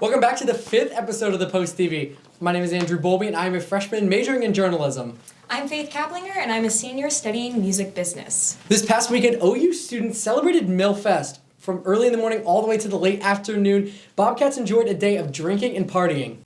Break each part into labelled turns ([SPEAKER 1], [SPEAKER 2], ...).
[SPEAKER 1] Welcome back to the 5th episode of the Post TV. My name is Andrew Bowlby and I'm a freshman majoring in journalism.
[SPEAKER 2] I'm Faith Caplinger and I'm a senior studying music business.
[SPEAKER 1] This past weekend, OU students celebrated Millfest. From early in the morning all the way to the late afternoon, Bobcats enjoyed a day of drinking and partying.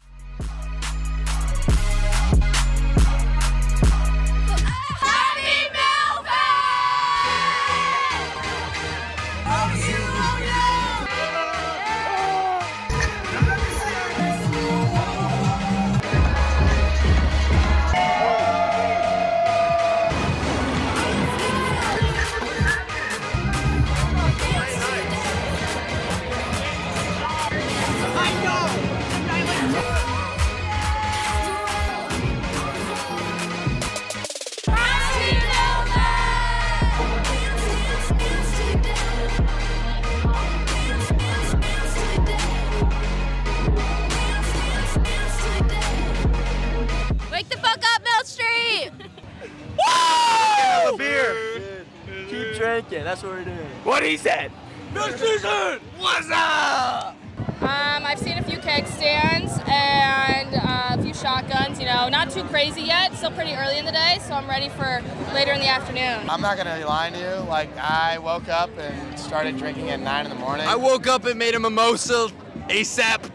[SPEAKER 3] Drinking, that's what we're doing.
[SPEAKER 4] What he said. No season. What's up?
[SPEAKER 5] I've seen a few keg stands and a few shotguns. You know, not too crazy yet. Still pretty early in the day, so I'm ready for later in the afternoon.
[SPEAKER 3] I'm not gonna lie to you. Like, I woke up and started drinking at 9 in the morning.
[SPEAKER 4] I woke up and made a mimosa ASAP.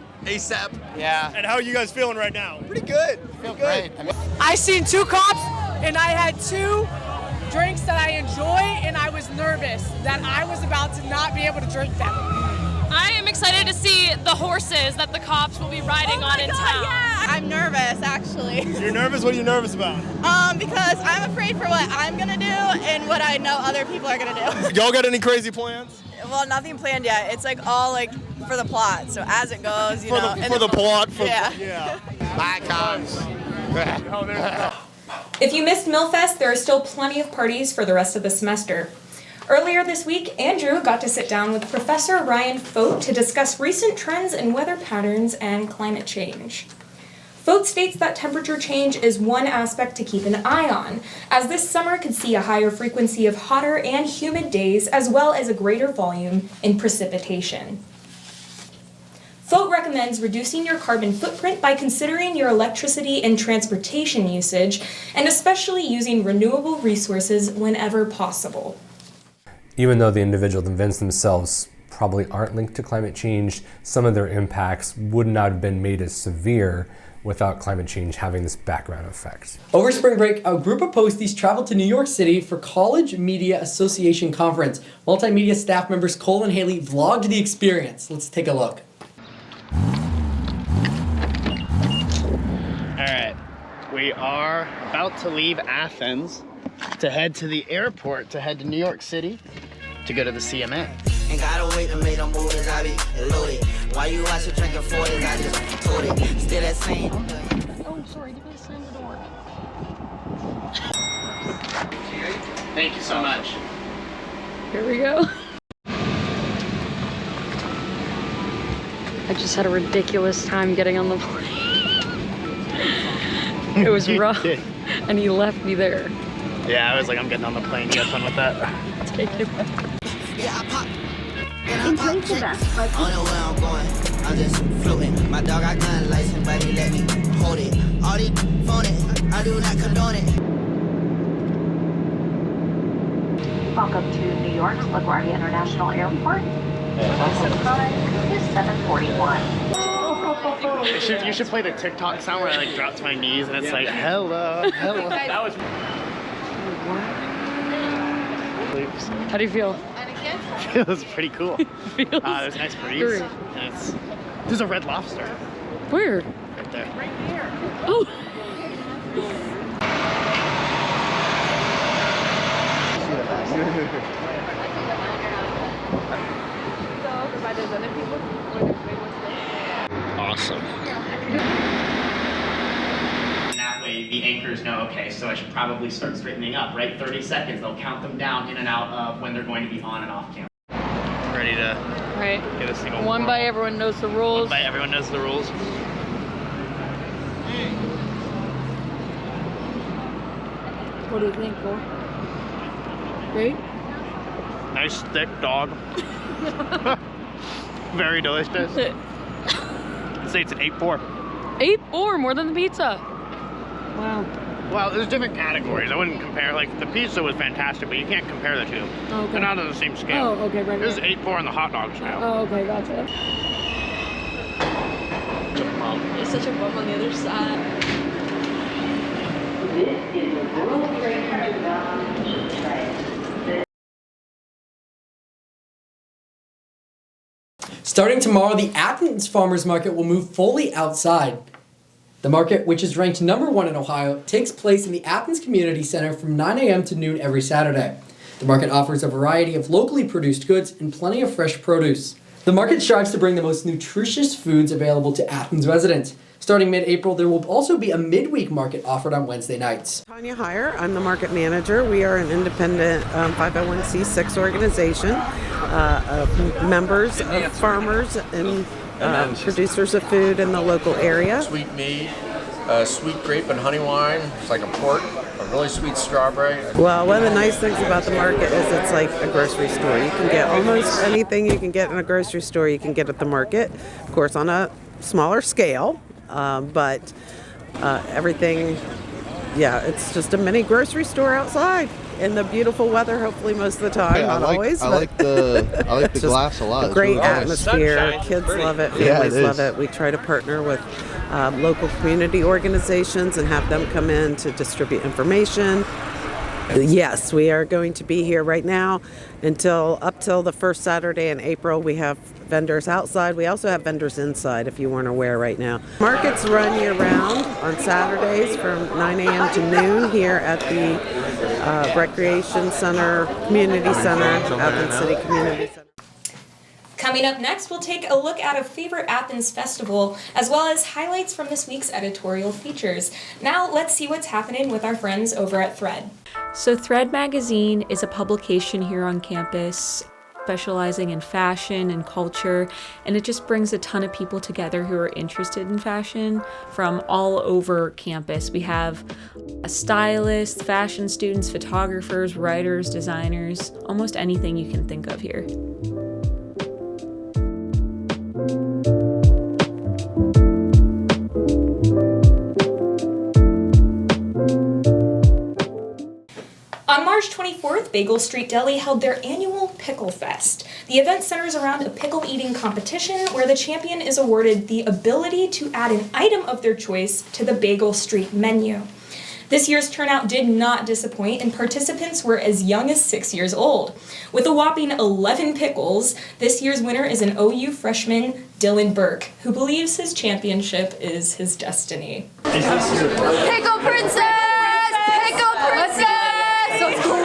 [SPEAKER 3] Yeah.
[SPEAKER 6] And how are you guys feeling right now?
[SPEAKER 4] Pretty good.
[SPEAKER 3] Feel great.
[SPEAKER 7] I seen 2 cops and I had 2 drinks that I enjoy, and I was nervous that I was about to not be able to drink them.
[SPEAKER 5] I am excited to see the horses that the cops will be riding on in town.
[SPEAKER 8] Yeah. I'm nervous, actually.
[SPEAKER 6] You're nervous? What are you nervous about?
[SPEAKER 8] Because I'm afraid for what I'm gonna do and what I know other people are gonna do.
[SPEAKER 6] Y'all got any crazy plans?
[SPEAKER 8] Well, nothing planned yet. It's like all like for the plot. So as it goes, you know.
[SPEAKER 6] For the plot.
[SPEAKER 8] Yeah.
[SPEAKER 3] Icons.
[SPEAKER 2] If you missed Millfest, there are still plenty of parties for the rest of the semester. Earlier this week, Andrew got to sit down with Professor Ryan Fote to discuss recent trends in weather patterns and climate change. Fote states that temperature change is one aspect to keep an eye on, as this summer could see a higher frequency of hotter and humid days as well as a greater volume in precipitation. Fote recommends reducing your carbon footprint by considering your electricity and transportation usage, and especially using renewable resources whenever possible.
[SPEAKER 9] Even though the individual events themselves probably aren't linked to climate change, some of their impacts would not have been made as severe without climate change having this background effect.
[SPEAKER 1] Over spring break, a group of Posties traveled to New York City for College Media Association Conference. Multimedia staff members Cole and Haley vlogged the experience. Let's take a look.
[SPEAKER 10] Alright, we are about to leave Athens to head to the airport to head to New York City to go to the CMA.
[SPEAKER 11] Ain't gotta wait to make them movies, I be loaded. Why you watch it drinking 40s, I just told it. Still that same.
[SPEAKER 5] Oh, sorry, did I slam the door?
[SPEAKER 10] Thank you so much.
[SPEAKER 5] Here we go. I just had a ridiculous time getting on the plane. It was rough, and he left me there.
[SPEAKER 10] Yeah, I was like, I'm getting on the plane. You have fun with that?
[SPEAKER 5] Take it.
[SPEAKER 11] Yeah, I pop. And I pop shit. I don't know where I'm going. I'm just floating. My dog got gun license, but he let me hold it. All these phone it. I do not condone it.
[SPEAKER 12] Welcome to New York's LaGuardia International Airport. Exit time is 7:41.
[SPEAKER 10] You should play the TikTok sound where I like drop to my knees and it's like, hello. That was...
[SPEAKER 5] How do you feel?
[SPEAKER 10] Feels pretty cool. There's a nice breeze. And there's a red lobster.
[SPEAKER 5] Where?
[SPEAKER 10] Right there.
[SPEAKER 5] Right there. Oh!
[SPEAKER 10] Awesome.
[SPEAKER 13] That way the anchors know, okay, so I should probably start straightening up, right? 30 seconds, they'll count them down in and out of when they're going to be on and off camera.
[SPEAKER 10] Ready to get this thing over.
[SPEAKER 5] One by everyone knows the rules.
[SPEAKER 10] One by everyone knows the rules.
[SPEAKER 5] What do you think, Cole? Great?
[SPEAKER 10] Nice thick dog. Very delicious. say it's an 8.4.
[SPEAKER 14] 8.4, more than the pizza. Wow.
[SPEAKER 10] Well, there's different categories. I wouldn't compare. Like, the pizza was fantastic, but you can't compare the two.
[SPEAKER 14] Oh, okay.
[SPEAKER 10] They're not on the same scale.
[SPEAKER 14] Oh, okay, right.
[SPEAKER 10] This is 8.4 on the hot dog scale.
[SPEAKER 14] Oh, okay, gotcha.
[SPEAKER 15] There's such a bump on the other side.
[SPEAKER 12] This is the World Trade Center train.
[SPEAKER 1] Starting tomorrow, the Athens Farmers Market will move fully outside. The market, which is ranked #1 in Ohio, takes place in the Athens Community Center from 9 a.m. to noon every Saturday. The market offers a variety of locally produced goods and plenty of fresh produce. The market strives to bring the most nutritious foods available to Athens residents. Starting mid-April, there will also be a midweek market offered on Wednesday nights.
[SPEAKER 16] Tanya Heyer, I'm the market manager. We are an independent 501c6 organization of members of farmers and producers of food in the local area.
[SPEAKER 17] Sweet mead, sweet grape and honey wine. It's like a port, a really sweet strawberry.
[SPEAKER 16] Well, one of the nice things about the market is it's like a grocery store. You can get almost anything you can get in a grocery store, you can get at the market. Of course, on a smaller scale, but everything, yeah, it's just a mini grocery store outside. In the beautiful weather, hopefully most of the time,
[SPEAKER 18] Yeah,
[SPEAKER 16] not always.
[SPEAKER 18] I like the glass a lot.
[SPEAKER 16] A
[SPEAKER 18] It's
[SPEAKER 16] great
[SPEAKER 18] really nice.
[SPEAKER 16] atmosphere.
[SPEAKER 18] Sunshine.
[SPEAKER 16] Kids
[SPEAKER 18] Pretty.
[SPEAKER 16] love it.
[SPEAKER 18] Yeah,
[SPEAKER 16] Families
[SPEAKER 18] it
[SPEAKER 16] love
[SPEAKER 18] is.
[SPEAKER 16] it. We try to partner with local community organizations and have them come in to distribute information. Yes, we are going to be here right now up till the first Saturday in April. We have vendors outside. We also have vendors inside, if you weren't aware right now. Markets run year-round on Saturdays from 9 a.m. to noon here at the Recreation Center, Community Center, Athens City Community Center.
[SPEAKER 2] Coming up next, we'll take a look at a favorite Athens festival, as well as highlights from this week's editorial features. Now, let's see what's happening with our friends over at Thread.
[SPEAKER 19] So Thread magazine is a publication here on campus specializing in fashion and culture, and it just brings a ton of people together who are interested in fashion from all over campus. We have stylists, fashion students, photographers, writers, designers, almost anything you can think of here.
[SPEAKER 2] On March 24th, Bagel Street Deli held their annual Pickle Fest. The event centers around a pickle eating competition where the champion is awarded the ability to add an item of their choice to the Bagel Street menu. This year's turnout did not disappoint, and participants were as young as 6 years old. With a whopping 11 pickles, this year's winner is an OU freshman, Dylan Burke, who believes his championship is his destiny.
[SPEAKER 20] Pickle Princess! Pickle Princess! Let's go!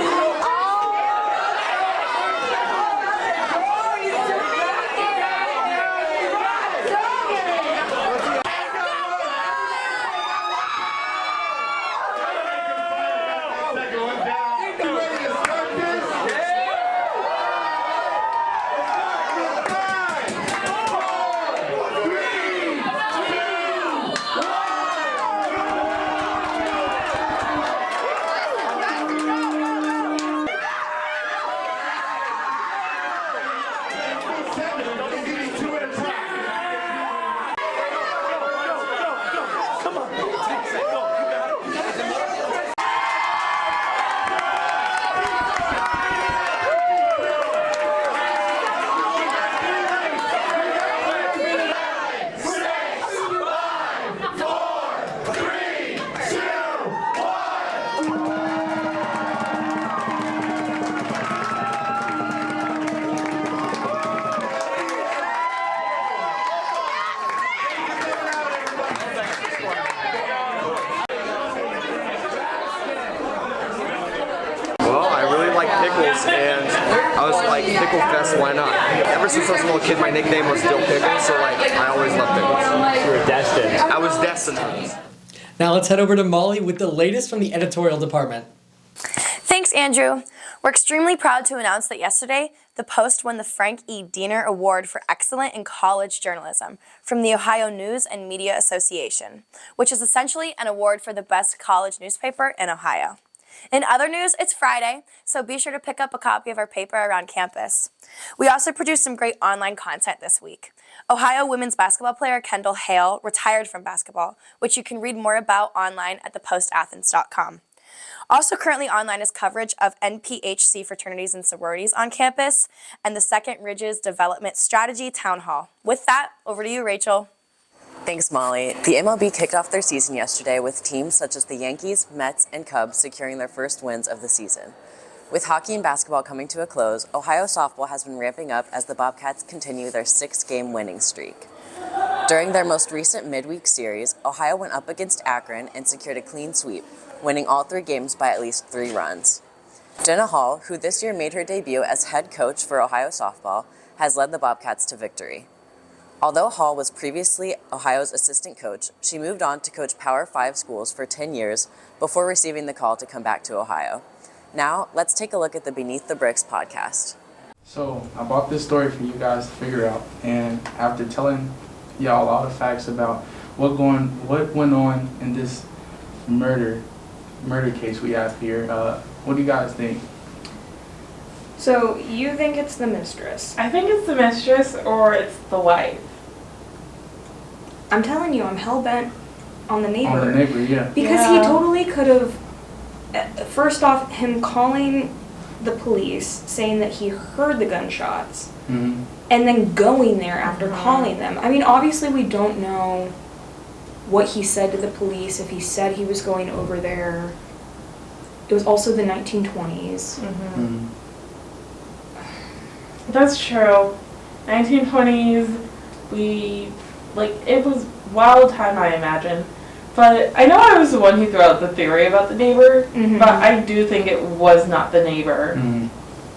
[SPEAKER 21] And I was like, Pickle Fest, why not? Ever since I was a little kid, my nickname was Dill Pickle, so like, I always loved pickles. You were destined. I was destined.
[SPEAKER 1] Now let's head over to Molly with the latest from the editorial department.
[SPEAKER 22] Thanks, Andrew. We're extremely proud to announce that yesterday, the Post won the Frank E. Diener Award for Excellent in College Journalism from the Ohio News and Media Association, which is essentially an award for the best college newspaper in Ohio. In other news, it's Friday, so be sure to pick up a copy of our paper around campus. We also produced some great online content this week. Ohio women's basketball player Kendall Hale retired from basketball, which you can read more about online at thepostathens.com. Also currently online is coverage of NPHC fraternities and sororities on campus and the Second Ridges Development Strategy Town Hall. With that, over to you, Rachel.
[SPEAKER 4] Thanks, Molly. The MLB kicked off their season yesterday with teams such as the Yankees, Mets, and Cubs securing their first wins of the season. With hockey and basketball coming to a close, Ohio softball has been ramping up as the Bobcats continue their 6-game winning streak. During their most recent midweek series, Ohio went up against Akron and secured a clean sweep, winning all 3 games by at least 3 runs. Jenna Hall, who this year made her debut as head coach for Ohio softball, has led the Bobcats to victory. Although Hall was previously Ohio's assistant coach, she moved on to coach Power 5 schools for 10 years before receiving the call to come back to Ohio. Now, let's take a look at the Beneath the Bricks podcast.
[SPEAKER 7] So, I brought this story for you guys to figure out, and after telling y'all all the facts about what went on in this murder case we have here, what do you guys think?
[SPEAKER 2] So, you think it's the mistress?
[SPEAKER 23] I think it's the mistress or it's the wife.
[SPEAKER 2] I'm telling you, I'm hell-bent on the neighbor.
[SPEAKER 7] On the neighbor, yeah.
[SPEAKER 2] Because he totally could have, first off, him calling the police, saying that he heard the gunshots, and then going there after calling them. I mean, obviously we don't know what he said to the police, if he said he was going over there. It was also the 1920s.
[SPEAKER 23] That's true. 1920s, it was wild time, I imagine. But I know I was the one who threw out the theory about the neighbor, but I do think it was not the neighbor.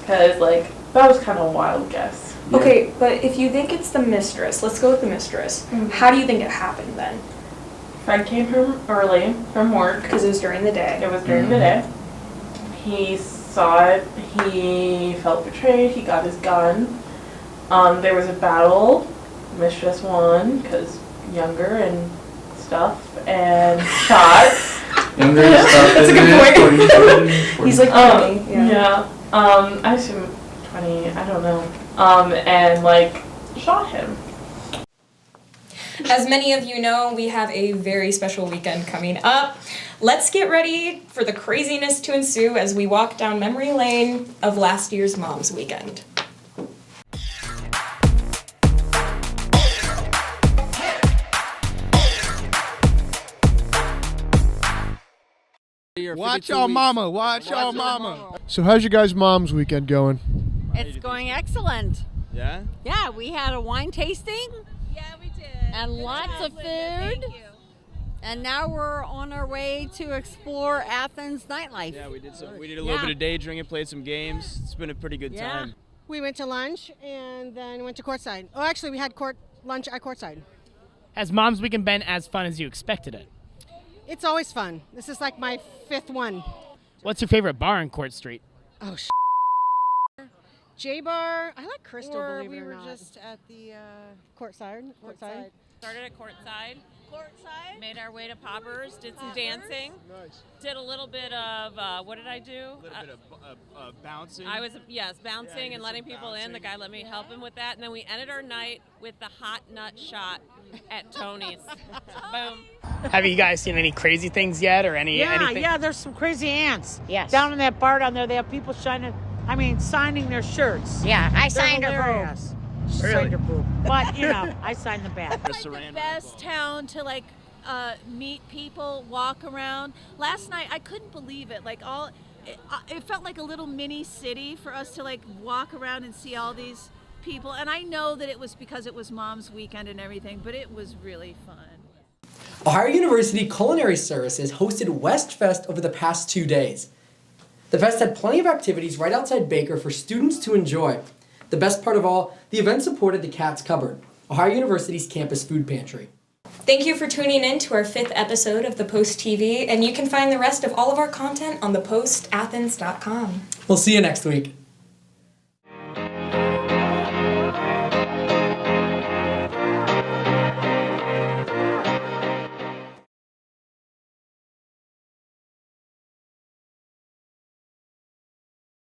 [SPEAKER 23] Because, that was kind of a wild guess.
[SPEAKER 2] Yeah. Okay, but if you think it's the mistress, let's go with the mistress. How do you think it happened then?
[SPEAKER 23] Fred came home early from work.
[SPEAKER 2] Because it was during the day.
[SPEAKER 23] It was during the day. He saw it. He felt betrayed. He got his gun. There was a battle. Mistress won because younger and stuff and shot.
[SPEAKER 7] Younger and stuff.
[SPEAKER 2] That's a good point. He's like 20.
[SPEAKER 23] Yeah. I assume 20. I don't know. And shot him.
[SPEAKER 2] As many of you know, we have a very special weekend coming up. Let's get ready for the craziness to ensue as we walk down memory lane of last year's Mom's Weekend.
[SPEAKER 6] Watch y'all mama, watch y'all mama. So how's your guys' Mom's Weekend going?
[SPEAKER 24] It's going excellent.
[SPEAKER 6] Yeah?
[SPEAKER 24] Yeah, we had a wine tasting.
[SPEAKER 25] Yeah, we did.
[SPEAKER 24] And lots of food.
[SPEAKER 25] Thank you.
[SPEAKER 24] And now we're on our way to explore Athens nightlife.
[SPEAKER 26] Yeah, we did a little bit of day drinking, played some games. It's been a pretty good time.
[SPEAKER 25] We went to lunch and then went to courtside. Oh, actually, we had lunch at courtside.
[SPEAKER 27] Has Mom's Weekend been as fun as you expected it?
[SPEAKER 25] It's always fun. This is like my 5th one.
[SPEAKER 27] What's your favorite bar on Court Street?
[SPEAKER 25] Oh, J-Bar. I like Crystal, believe it or not. We were just at the courtside.
[SPEAKER 28] Started at Courtside. Made our way to Poppers, did some dancing.
[SPEAKER 6] Nice.
[SPEAKER 28] Did a little bit of, what did I do?
[SPEAKER 26] A little bit of bouncing.
[SPEAKER 28] I was, bouncing and letting people in. The guy let me help him with that. And then we ended our night with the hot nut shot at Tony's. Boom.
[SPEAKER 27] Have you guys seen any crazy things yet or anything?
[SPEAKER 29] Yeah, there's some crazy ants. Yes. Down in that bar down there, they have people signing their shirts.
[SPEAKER 25] Yeah, I
[SPEAKER 29] signed her boobs. She signed her boob. But, I signed the back.
[SPEAKER 28] It's like the best town to meet people, walk around. Last night, I couldn't believe it. It felt like a little mini city for us to walk around and see all these people. And I know that it was because it was Mom's Weekend and everything, but it was really fun.
[SPEAKER 1] Ohio University Culinary Services hosted West Fest over the past 2 days. The fest had plenty of activities right outside Baker for students to enjoy. The best part of all, the event supported the Cat's Cupboard, Ohio University's campus food pantry.
[SPEAKER 2] Thank you for tuning in to our 5th episode of The Post TV, and you can find the rest of all of our content on thepostathens.com.
[SPEAKER 1] We'll see you next week.